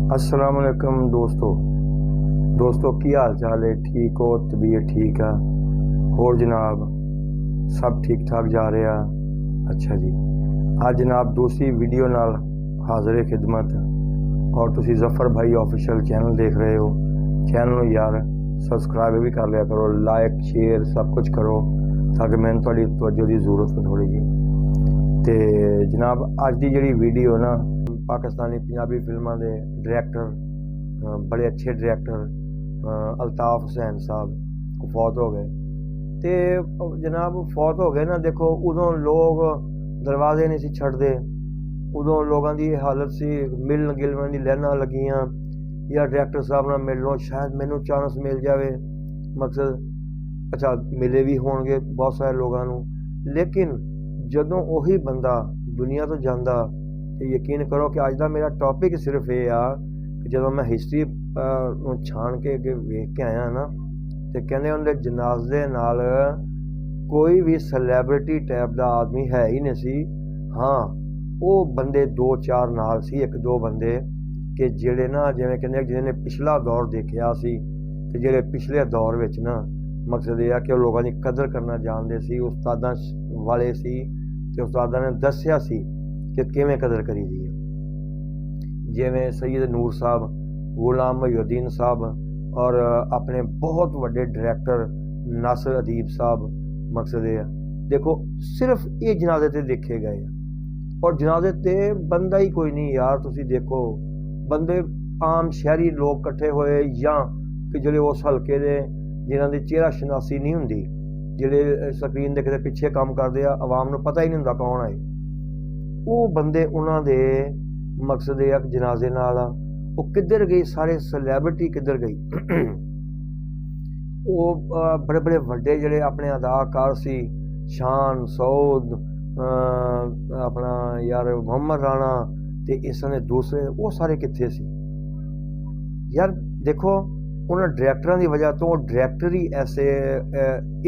अस्सलाम वालेकुम दोस्तों की हाल चाल है? ठीक हो? तबीयत ठीक है? और जनाब सब ठीक ठाक जा रहा? अच्छा जी, आज जनाब दूसरी वीडियो नाल हाज़िर खिदमत और तुसी जफ़र भाई ऑफिशियल चैनल देख रहे हो। चैनल यार सबसक्राइब भी कर लिया करो, लाइक शेयर सब कुछ करो ताकि मैंने थोड़ी तवज्जो की जरूरत है थोड़ी जी। तो जनाब अज की जी वीडियो ना पाकिस्तानी पंजाबी फिल्मों के डायरैक्टर बड़े अच्छे डायरैक्टर अल्ताफ हुसैन साहब फौत हो गए। तो जनाब फौत हो गए ना, देखो उदों लोग दरवाजे नहीं सी छड़ते, उदों लोगों की हालत सी मिलन गिलन की लाइनां लगियां या डायरैक्टर साहब नाल मिल लो, शायद मैनू चांस मिल जाए। मकसद अच्छा मिले भी होंगे बहुत सारे लोगों को, लेकिन जदों वही बंदा दुनिया तो जाता, यकीन करो कि अज का मेरा टॉपिक सिर्फ ये आ कि जो मैं हिस्टरी छान के वेख के आया ना, तो कहते उनके जनाजे नाल कोई भी सैलैब्रिटी टाइप का आदमी है ही नहीं सी। हाँ वो बंदे दो चार नाल सी, एक दो बंदे कि जेड़े ना जिवें कहते जिन्हें पिछला दौर देखा सी, ते जेड़े पिछले दौर विच ना मकसद यह कि लोगों की कदर करना जानते सी, उस्तादां वाले सी, ते उस्तादां ने दस्सिया सी कि किवें कदर करी दी है। जिवें सैयद नूर साहब, गुलाम मोहिउद्दीन साहब और अपने बहुत बड़े डायरैक्टर नासिर अदीब साहब। मकसद ये देखो सिर्फ ये जनाजे ते देखे गए और जनाजे ते बंदा ही कोई नहीं यार। तुसी देखो बंदे आम शहरी लोग कट्ठे होए या कि जिहड़े उस हल्के दे जिन्हां दी चेहरा शनासी नहीं हुंदी, जिहड़े स्क्रीन दे किते पिछे काम करदे आ, आवाम नूं पता ही नहीं हुंदा कौन है वो बंदे। उन्हां दे मकसद ये जनाजे नाल वो किधर गई, सारे सैलैब्रिटी किधर गई। वो बड़े बड़े वड्डे जिहड़े अपने अदाकार सी, शान सऊद अपना यार मोहम्मद राणा ते इस ने दूसरे, वो सारे कित्थे सी यार। देखो उन्होंने डायरैक्टरां दी वजह तो डायरैक्टर ही ऐसे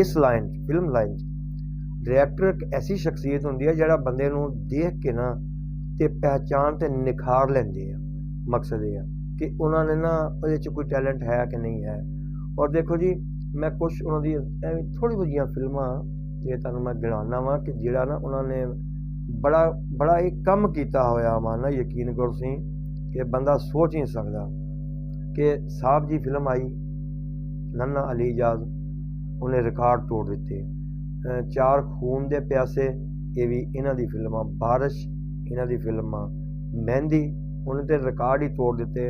इस लाइन फिल्म लाइन डायरैक्टर एक ऐसी शख्सियत होंदी है जिहड़ा बंदे नूं देख के ना ते पहचान ते निखार लेंदे आ। मकसद ये कि उन्होंने ना उहदे च कोई टैलेंट है कि नहीं है। और देखो जी मैं कुछ उन्होंने थोड़ी बहुतियां फिल्मां ये तुहानूं मैं गिनाना वा कि जिहड़ा ना उन्होंने बड़ा बड़ा एक कम कीता होया माना, यकीन करो सी कि बंदा सोच नहीं सकता कि साहब जी फिल्म आई नन्ना अली जाज, उन्हें रिकॉर्ड तोड़ दिते। चार खून दे प्यासे ये भी इन्हां दी फिल्मां, बारिश इन्हां दी फिल्मां, मेहंदी उन्हें तो रिकॉर्ड ही तोड़ दिते।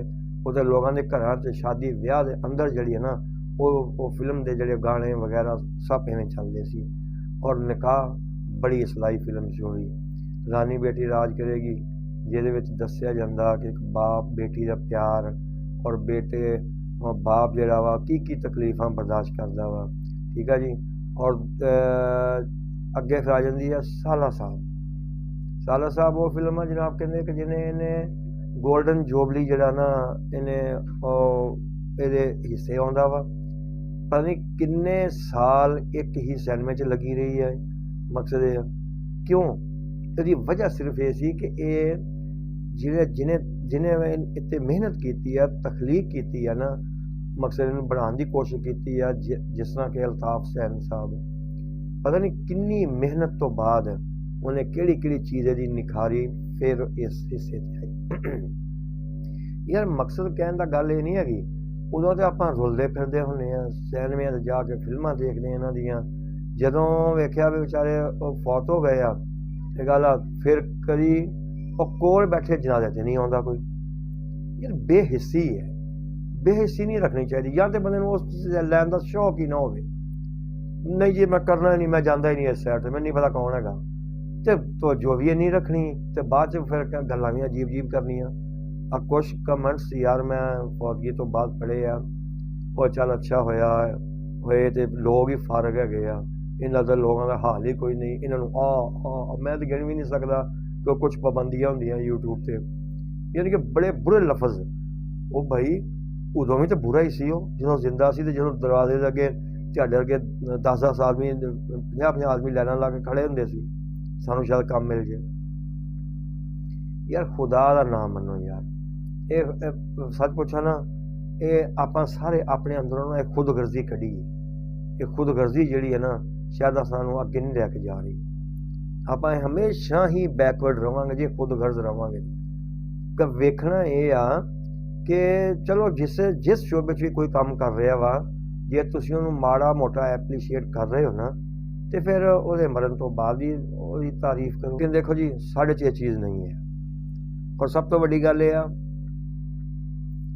उधर लोगों के घर से शादी ब्याह के अंदर जी है ना वो फिल्म के जोड़े गाने वगैरह सब इवें चलते सी। और निकाह बड़ी इसलाई फिल्म सी हुई, रानी बेटी राज करेगी, जिहदे दस्सिया जांदा कि एक बाप बेटी का प्यार और बेटे बाप जिहड़ा वा की तकलीफां बर्दाश्त करता वा। ठीक है जी। और अगे फिर आ जाती है साला साहब। साला साहब वो फिल्म है जनाब कहते कि जिन्हें इन्हें गोल्डन जोबली जरा ना इन्हें ये हिस्से आंदा वा, पता नहीं किन्ने साल एक ही सिनेमे च लगी रही है। मकसद ये क्यों, इसकी वजह सिर्फ ये सी कि जिन्हें जिन्हें इतने मेहनत की है, तखलीक की है ना, मकसद इन्हें बनाने की कोशिश की है। जिस तरह के अल्ताफ हुसैन साहब पता नहीं किन्नी मेहनत तो बाद उन्हें केड़ी केड़ी चीज़ें दी निखारी फिर इस हिस्से से आई। यार मकसद कहने का गल ये नहीं हैगी, उदों तो आप रुलते फिरते होंगे सिनेमे जाके फिल्मां देखते इन्हां दियां, जदों वेख्या भी बेचारे फौत हो गए आ गल फिर कभी कोल बैठे जनाजे ते नहीं आता कोई। यार बेहिस्सी है, बेहिस्सी नहीं रखनी चाहिए। या तो बंदे उस लैन का शौक ही ना हो, नहीं जी मैं करना ही नहीं, मैं जाता ही नहीं इस साइड से, मैं नहीं पता कौन है तो जो भी नहीं रखनी तो बाद फिर गल्लां भी अजीब अजीब करनियां। अब कुछ कमेंट्स यार मैं फौतगी तो बाद पढ़े आ, और चल अच्छा होया होए तो लोग ही फारग है, इन्हों का लोगों का हाल ही कोई नहीं। इन्हों मैं तो गिन भी नहीं सकता कि कुछ पाबंदियां होंदियां यूट्यूब से, यानी कि बड़े बुरे लफज। वो भाई उदों भी तो बुरा ही सी, जो जिंदा सी, जो दरवाजे अगे ਤੁਹਾਡੇ अगे 10-10 आदमी 50-50 आदमी लाइनां ला के खड़े होंदे सी, सानू शायद काम मिल जाए। यार खुदा का नाम मनो यार, ਇਹ ਸੱਚ ਪੁੱਛਾਂ ਨਾ, ਇਹ ਆਪਾਂ ਸਾਰੇ ਆਪਣੇ ਅੰਦਰੋਂ ਨਾ ਇਹ ਖੁਦਗਰਜ਼ੀ ਕੱਢੀ। ਇਹ ਖੁਦਗਰਜ਼ੀ ਜਿਹੜੀ ਹੈ ਨਾ ਸ਼ਾਇਦ ਸਾਨੂੰ ਅੱਗੇ ਨਹੀਂ ਲੈ ਕੇ ਜਾ ਰਹੀ। ਆਪਾਂ ਹਮੇਸ਼ਾ ਹੀ ਬੈਕਵਰਡ ਰਵਾਂਗੇ ਜੇ ਖੁਦਗਰਜ਼ ਰਵਾਂਗੇ। ਕਿ ਵੇਖਣਾ ਇਹ ਆ ਕਿ ਚਲੋ ਜਿਸ ਸ਼ੋਬੇ 'ਚ ਵੀ ਕੋਈ ਕੰਮ ਕਰ ਰਿਹਾ ਵਾ, ਜੇ ਤੁਸੀਂ ਉਹਨੂੰ ਮਾੜਾ ਮੋਟਾ ਐਪਰੀਸ਼ੀਏਟ ਕਰ ਰਹੇ ਹੋ ਨਾ, ਤੇ ਫਿਰ ਉਹਦੇ ਮਰਨ ਤੋਂ ਬਾਅਦ ਹੀ ਉਹਦੀ ਤਾਰੀਫ ਕਰੋ। ਕਿ ਦੇਖੋ ਜੀ, ਸਾਡੇ 'ਚ ਇਹ ਚੀਜ਼ ਨਹੀਂ ਹੈ। ਔਰ ਸਭ ਤੋਂ ਵੱਡੀ ਗੱਲ ਇਹ ਆ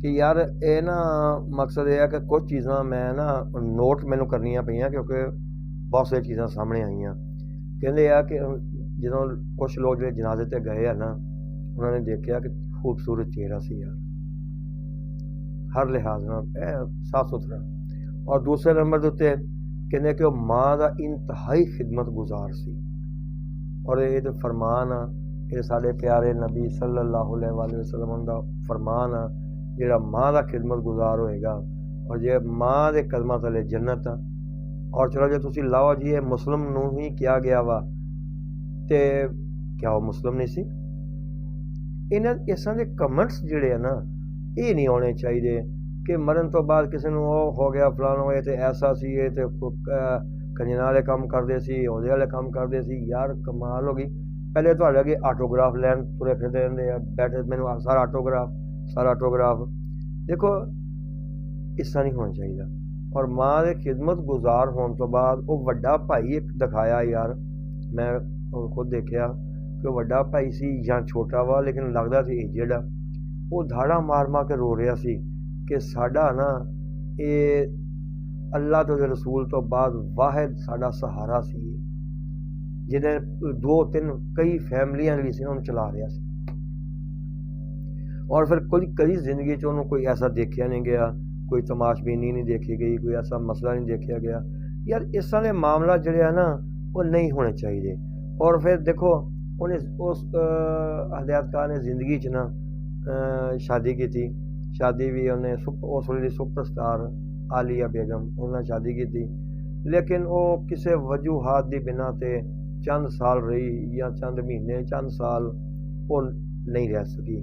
ਕਿ ਯਾਰ ਇਹ ਨਾ ਮਕਸਦ ਇਹ ਆ ਕਿ ਕੁਝ ਚੀਜ਼ਾਂ ਮੈਂ ਨਾ ਨੋਟ ਮੈਨੂੰ ਕਰਨੀਆਂ ਪਈਆਂ, ਕਿਉਂਕਿ ਬਹੁਤ ਸਾਰੀਆਂ ਚੀਜ਼ਾਂ ਸਾਹਮਣੇ ਆਈਆਂ। ਕਹਿੰਦੇ ਆ ਕਿ ਜਦੋਂ ਕੁਛ ਲੋਕ ਜਿਹੜੇ ਜਨਾਜ਼ੇ 'ਤੇ ਗਏ ਆ ਨਾ, ਉਹਨਾਂ ਨੇ ਦੇਖਿਆ ਕਿ ਖੂਬਸੂਰਤ ਚਿਹਰਾ ਸੀ ਯਾਰ, ਹਰ ਲਿਹਾਜ਼ ਨਾਲ ਇਹ ਸਾਫ ਸੁਥਰਾ। ਔਰ ਦੂਸਰੇ ਨੰਬਰ ਦੇ ਉੱਤੇ ਕਹਿੰਦੇ ਕਿ ਉਹ ਮਾਂ ਦਾ ਇੰਤਹਾਈ ਖਿਦਮਤ ਗੁਜ਼ਾਰ ਸੀ। ਔਰ ਇਹ ਤਾਂ ਫਰਮਾਨ ਆ, ਇਹ ਸਾਡੇ ਪਿਆਰੇ ਨਬੀ ਸੱਲੱਲਾਹੁ अलैहि वसल्लम ਦਾ ਫਰਮਾਨ ਆ, ਜਿਹੜਾ ਮਾਂ ਦਾ ਖਿਦਮਤ ਗੁਜ਼ਾਰ ਹੋਏਗਾ ਔਰ ਜੇ ਮਾਂ ਦੇ ਕਦਮਾਂ ਥੱਲੇ ਜੰਨਤ ਆ। ਔਰ ਚਲੋ ਜੇ ਤੁਸੀਂ ਲਾਓ ਜੀ ਇਹ ਮੁਸਲਿਮ ਨੂੰ ਹੀ ਕਿਹਾ ਗਿਆ ਵਾ, ਤੇ ਕਿਆ ਉਹ ਮੁਸਲਿਮ ਨਹੀਂ ਸੀ? ਇਸਾਂ ਦੇ ਕਮੈਂਟਸ ਜਿਹੜੇ ਆ ਨਾ, ਇਹ ਨਹੀਂ ਆਉਣੇ ਚਾਹੀਦੇ ਕਿ ਮਰਨ ਤੋਂ ਬਾਅਦ ਕਿਸੇ ਨੂੰ ਉਹ ਹੋ ਗਿਆ ਫਲਾਣਾ ਹੋਏ ਤੇ ਐਸਾ ਸੀ, ਇਹ ਤੇ ਕੰਜਰਾਂ ਵਾਲੇ ਕੰਮ ਕਰਦੇ ਸੀ, ਉਹਦੇ ਵਾਲੇ ਕੰਮ ਕਰਦੇ ਸੀ। ਯਾਰ ਕਮਾਲ ਹੋ ਗਈ। ਪਹਿਲੇ ਤੁਹਾਡੇ ਅੱਗੇ ਆਟੋਗ੍ਰਾਫ ਲੈਣ ਤੁਰੇ ਫਿਰਦੇ ਰਹਿੰਦੇ ਆ, ਬੈਠੇ ਮੈਨੂੰ ਸਾਰਾ ਆਟੋਗ੍ਰਾਫ। ਦੇਖੋ ਇਸ ਤਰ੍ਹਾਂ ਨਹੀਂ ਹੋਣਾ ਚਾਹੀਦਾ। ਔਰ ਮਾਂ ਦੇ ਖਿਦਮਤ ਗੁਜ਼ਾਰ ਹੋਣ ਤੋਂ ਬਾਅਦ ਉਹ ਵੱਡਾ ਭਾਈ ਇੱਕ ਦਿਖਾਇਆ ਯਾਰ, ਮੈਂ ਖੁਦ ਦੇਖਿਆ ਕਿ ਉਹ ਵੱਡਾ ਭਾਈ ਸੀ ਜਾਂ ਛੋਟਾ ਵਾ, ਲੇਕਿਨ ਲੱਗਦਾ ਸੀ ਏਜਡ ਆ। ਉਹ ਧਾੜਾ ਮਾਰ ਕੇ ਰੋ ਰਿਹਾ ਸੀ ਕਿ ਸਾਡਾ ਨਾ ਇਹ ਅੱਲਾ ਤੇ ਰਸੂਲ ਤੋਂ ਬਾਅਦ ਵਾਹਿਦ ਸਾਡਾ ਸਹਾਰਾ ਸੀ, ਜਿਹਨੇ 2-3 ਕਈ ਫੈਮਲੀਆਂ ਵੀ ਸੀ ਉਹਨੂੰ ਚਲਾ ਰਿਹਾ ਸੀ। ਔਰ ਫਿਰ ਕਦੀ ਜ਼ਿੰਦਗੀ 'ਚ ਉਹਨੂੰ ਕੋਈ ਐਸਾ ਦੇਖਿਆ ਨਹੀਂ ਗਿਆ, ਕੋਈ ਤਮਾਸ਼ਬੀਨੀ ਨਹੀਂ ਦੇਖੀ ਗਈ, ਕੋਈ ਐਸਾ ਮਸਲਾ ਨਹੀਂ ਦੇਖਿਆ ਗਿਆ। ਯਾਰ ਇਸ ਤਰ੍ਹਾਂ ਦੇ ਮਾਮਲਾ ਜਿਹੜੇ ਆ ਨਾ ਉਹ ਨਹੀਂ ਹੋਣੇ ਚਾਹੀਦੇ। ਔਰ ਫਿਰ ਦੇਖੋ ਉਹਨੇ ਉਸ ਹਦਾਇਤਕਾਰ ਨੇ ਜ਼ਿੰਦਗੀ 'ਚ ਨਾ ਸ਼ਾਦੀ ਕੀਤੀ। ਸ਼ਾਦੀ ਵੀ ਉਹਨੇ ਉਸ ਵੇਲੇ ਦੀ ਸੁਪਰਸਟਾਰ ਆਲੀਆ ਬੇਗਮ, ਉਹਨਾਂ ਨਾਲ ਸ਼ਾਦੀ ਕੀਤੀ, ਲੇਕਿਨ ਉਹ ਕਿਸੇ ਵਜੂਹਾਤ ਦੀ ਬਿਨਾ 'ਤੇ ਚੰਦ ਸਾਲ ਰਹੀ, ਜਾਂ ਚੰਦ ਮਹੀਨੇ, ਚੰਦ ਸਾਲ ਉਹ ਨਹੀਂ ਰਹਿ ਸਕੀ,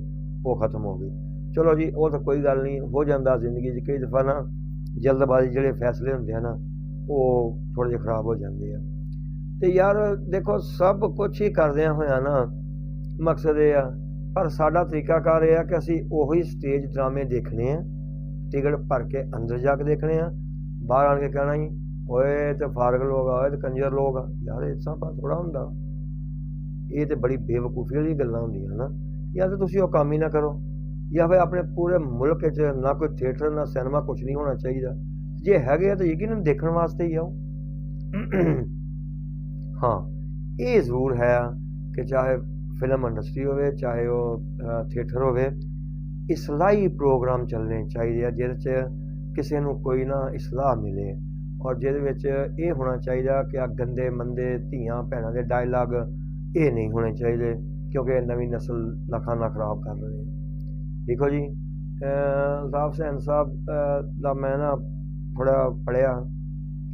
ਉਹ ਖ਼ਤਮ ਹੋ ਗਈ। ਚਲੋ ਜੀ, ਉਹ ਤਾਂ ਕੋਈ ਗੱਲ ਨਹੀਂ, ਹੋ ਜਾਂਦਾ ਜ਼ਿੰਦਗੀ 'ਚ। ਕਈ ਦਫਾ ਨਾ ਜਲਦਬਾਜ਼ੀ ਜਿਹੜੇ ਫੈਸਲੇ ਹੁੰਦੇ ਆ ਨਾ, ਉਹ ਥੋੜ੍ਹੇ ਜਿਹੇ ਖ਼ਰਾਬ ਹੋ ਜਾਂਦੇ ਆ। ਤੇ ਯਾਰ ਦੇਖੋ, ਸਭ ਕੁਛ ਹੀ ਕਰਦਿਆਂ ਹੋਇਆ ਨਾ ਮਕਸਦ ਇਹ ਆ, ਪਰ ਸਾਡਾ ਤਰੀਕਾਕਾਰ ਇਹ ਆ ਕਿ ਅਸੀਂ ਉਹੀ ਸਟੇਜ ਡਰਾਮੇ ਦੇਖਣੇ ਆ, ਟਿਕਟ ਭਰ ਕੇ ਅੰਦਰ ਜਾ ਕੇ ਦੇਖਣੇ ਆ, ਬਾਹਰ ਆਣ ਕੇ ਕਹਿਣਾ ਜੀ ਓਏ ਤੇ ਫਾਰਗ ਲੋਕ ਆ, ਓਏ ਤੇ ਕੰਜਰ ਲੋਕ ਆ। ਯਾਰ ਇਸ ਤਰ੍ਹਾਂ ਥੋੜ੍ਹਾ ਹੁੰਦਾ। ਇਹ ਤੇ ਬੜੀ ਬੇਵਕੂਫੀ ਵਾਲੀ ਗੱਲਾਂ ਹੁੰਦੀਆਂ ਨਾ। ਜਾਂ ਤਾਂ ਤੁਸੀਂ ਉਹ ਕੰਮ ਹੀ ਨਾ ਕਰੋ, ਜਾਂ ਫਿਰ ਆਪਣੇ ਪੂਰੇ ਮੁਲਕ 'ਚ ਨਾ ਕੋਈ ਥੀਏਟਰ ਨਾ ਸਿਨੇਮਾ, ਕੁਛ ਨਹੀਂ ਹੋਣਾ ਚਾਹੀਦਾ। ਜੇ ਹੈਗੇ ਆ ਤਾਂ ਯਕੀਨਨ ਦੇਖਣ ਵਾਸਤੇ ਹੀ ਆਓ। ਹਾਂ, ਇਹ ਜ਼ਰੂਰ ਹੈ ਕਿ ਚਾਹੇ ਫਿਲਮ ਇੰਡਸਟਰੀ ਹੋਵੇ, ਚਾਹੇ ਉਹ ਥੀਏਟਰ ਹੋਵੇ, ਇਸਲਾਹੀ ਪ੍ਰੋਗਰਾਮ ਚੱਲਣੇ ਚਾਹੀਦੇ ਆ, ਜਿਹਦੇ 'ਚ ਕਿਸੇ ਨੂੰ ਕੋਈ ਨਾ ਇਸਲਾਹ ਮਿਲੇ। ਔਰ ਜਿਹਦੇ ਵਿੱਚ ਇਹ ਹੋਣਾ ਚਾਹੀਦਾ ਕਿ ਆ ਗੰਦੇ ਮੰਦੇ ਧੀਆਂ ਭੈਣਾਂ ਦੇ ਡਾਇਲਾਗ ਇਹ ਨਹੀਂ ਹੋਣੇ ਚਾਹੀਦੇ, ਕਿਉਂਕਿ ਨਵੀਂ ਨਸਲ ਲੱਖਾਂ ਖਰਾਬ ਕਰ ਰਹੇ। ਦੇਖੋ ਜੀ, ਅਲਤਾਫ ਹੁਸੈਨ ਸਾਹਿਬ ਦਾ ਮੈਂ ਨਾ ਥੋੜ੍ਹਾ ਪੜ੍ਹਿਆ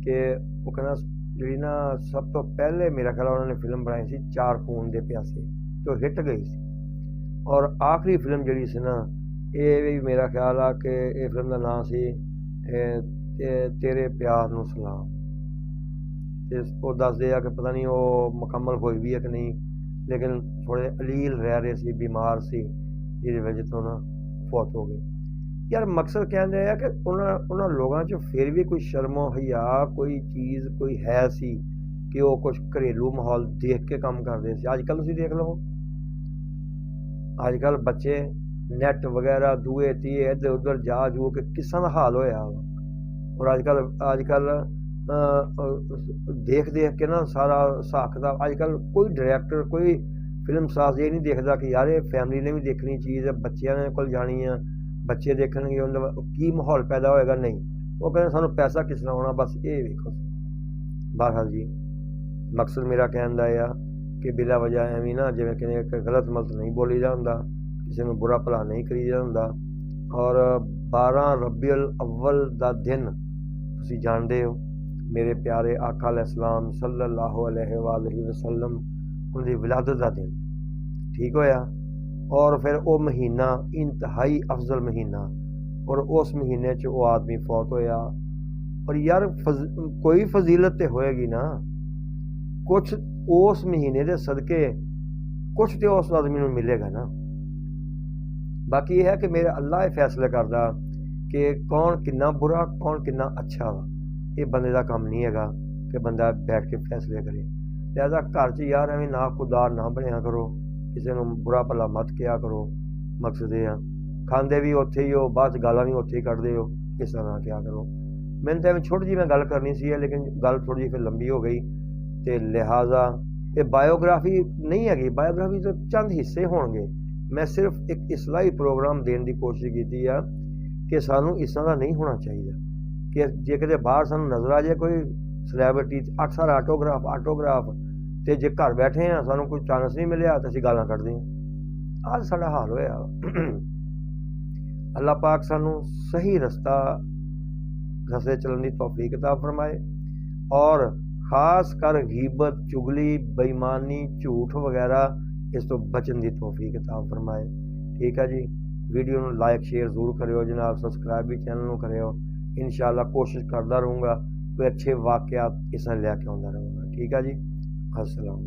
ਕਿ ਉਹ ਕਹਿੰਦਾ ਜਿਹੜੀ ਨਾ ਸਭ ਤੋਂ ਪਹਿਲੇ ਮੇਰਾ ਖਿਆਲ ਉਹਨਾਂ ਨੇ ਫਿਲਮ ਬਣਾਈ ਸੀ 4 ਖੂਨ ਦੇ ਪਿਆਸੇ, ਤੇ ਉਹ ਹਿੱਟ ਗਈ ਸੀ। ਔਰ ਆਖਰੀ ਫਿਲਮ ਜਿਹੜੀ ਸੀ ਨਾ, ਇਹ ਵੀ ਮੇਰਾ ਖਿਆਲ ਆ ਕਿ ਇਹ ਫਿਲਮ ਦਾ ਨਾਂ ਸੀ ਤੇਰੇ ਪਿਆਰ ਨੂੰ ਸਲਾਮ। ਤੇ ਉਹ ਦੱਸਦੇ ਆ ਕਿ ਪਤਾ ਨਹੀਂ ਉਹ ਮੁਕੰਮਲ ਹੋਈ ਵੀ ਹੈ ਕਿ ਨਹੀਂ, ਲੇਕਿਨ ਥੋੜ੍ਹੇ ਅਲੀਲ ਰਹਿ ਰਹੇ ਸੀ, ਬਿਮਾਰ ਸੀ, ਜਿਹਦੀ ਵਜ੍ਹਾ ਤੋਂ ਨਾ ਫੌਤ ਹੋ ਗਏ। ਯਾਰ ਮਕਸਦ ਕਹਿੰਦੇ ਆ ਕਿ ਉਹਨਾਂ ਲੋਕਾਂ 'ਚ ਫਿਰ ਵੀ ਕੋਈ ਸ਼ਰਮੋ ਹਯਾ ਕੋਈ ਚੀਜ਼ ਕੋਈ ਹੈ ਸੀ ਕਿ ਉਹ ਕੁਛ ਘਰੇਲੂ ਮਾਹੌਲ ਦੇਖ ਕੇ ਕੰਮ ਕਰਦੇ ਸੀ। ਅੱਜ ਕੱਲ੍ਹ ਤੁਸੀਂ ਦੇਖ ਲਓ, ਅੱਜ ਕੱਲ੍ਹ ਬੱਚੇ ਨੈੱਟ ਵਗੈਰਾ ਦੂਏ ਤੀਏ ਇੱਧਰ ਉੱਧਰ ਜਾ ਜੂ ਕੇ ਕਿਸਾਂ ਦਾ ਹਾਲ ਹੋਇਆ ਵਾ। ਔਰ ਅੱਜ ਕੱਲ੍ਹ ਦੇਖ ਕੇ ਨਾ ਸਾਰਾ ਹਿਸਾਬ ਕਿਤਾਬ, ਅੱਜ ਕੱਲ੍ਹ ਕੋਈ ਡਾਇਰੈਕਟਰ ਕੋਈ ਫਿਲਮ ਸਾਜ਼ ਇਹ ਨਹੀਂ ਦੇਖਦਾ ਕਿ ਯਾਰ ਇਹ ਫੈਮਿਲੀ ਨੇ ਵੀ ਦੇਖਣੀ ਚੀਜ਼ ਹੈ, ਬੱਚਿਆਂ ਦੇ ਕੋਲ ਜਾਣੀ ਆ, ਬੱਚੇ ਦੇਖਣਗੇ, ਉਹਨਾਂ ਦਾ ਕੀ ਮਾਹੌਲ ਪੈਦਾ ਹੋਏਗਾ। ਨਹੀਂ, ਉਹ ਕਹਿੰਦੇ ਸਾਨੂੰ ਪੈਸਾ ਕਿਸ ਤਰ੍ਹਾਂ ਆਉਣਾ, ਬਸ ਇਹ ਵੇਖੋ। ਬਹਰਹਾਲ ਜੀ, ਮਕਸਦ ਮੇਰਾ ਕਹਿਣ ਦਾ ਇਹ ਆ ਕਿ ਬਿਲਾ ਵਜ੍ਹਾ ਐਵੇਂ ਨਾ ਜਿਵੇਂ ਕਿ ਇੱਕ ਗਲਤ ਮਲਤ ਨਹੀਂ ਬੋਲੀਦਾ ਹੁੰਦਾ, ਕਿਸੇ ਨੂੰ ਬੁਰਾ ਭਲਾ ਨਹੀਂ ਕਰੀਦਾ ਹੁੰਦਾ। ਔਰ 12 ਰਬੀਉਲ ਅੱਵਲ ਦਾ ਦਿਨ ਤੁਸੀਂ ਜਾਣਦੇ ਹੋ, ਮੇਰੇ ਪਿਆਰੇ ਆਕਾ अलैहिस्सलाम सल्लल्लाहु अलैहि वसल्लम ਉਹਦੀ ਵਿਲਾਦਤ ਦਾ ਦਿਨ ਠੀਕ ਹੋਇਆ। और फिर वो महीना इंतहाई अफजल महीना, और उस महीने च वो आदमी फौत होया। और यार कोई फजीलत तो होएगी ना, कुछ उस महीने के सदके कुछ तो उस आदमी को मिलेगा ना। बाकी यह है कि मेरा अल्लाह फैसला करदा कि कौन कितना बुरा कौन कितना अच्छा वा। ये बंदे का काम नहीं है कि बंदा बैठ के फैसले करे। लिहाजा घर च यार एवं ना खुदार ना बनया करो, किसी को बुरा भला मत किया करो। मकसद ये आ खाते भी उत्थे ही हो, बाद गाला भी उत्थे ही कढ़ते हो, इस तरह ना क्या करो। मैंने तो छोटी जी मैं गल करनी सी, लेकिन गल थोड़ी जी फिर लंबी हो गई, तो लिहाजा ये बायोग्राफी नहीं हैगी। बायोग्राफी तो चंद हिस्से होंगे। मैं सिर्फ एक इसलाही प्रोग्राम देने की कोशिश की है कि सानू इस तरह नहीं होना चाहिए कि जे किते बाहर सानू नज़र आ जाए कोई सलैब्रिटी अक्सर आटोग्राफ तो जे घर बैठे हैं सानू कोई चांस नहीं मिले तो असीं गालां कढ़दे हैं। आज साडा हाल होया। अल्लाह पाक सानू सही रस्ते चलने की तौफीक अता फरमाए, और खास कर गीबत चुगली बेईमानी झूठ वगैरह इस तो बचन की तौफीक अता फरमाए। ठीक है जी, वीडियो को लाइक शेयर जरूर करियो जनाब, सबसक्राइब भी चैनल को करियो। इंशाअल्लाह कोशिश करता रहूँगा कोई अच्छे वाक़यात इस लैके आउंदा रहूँगा। ठीक है जी, अस्सलाम।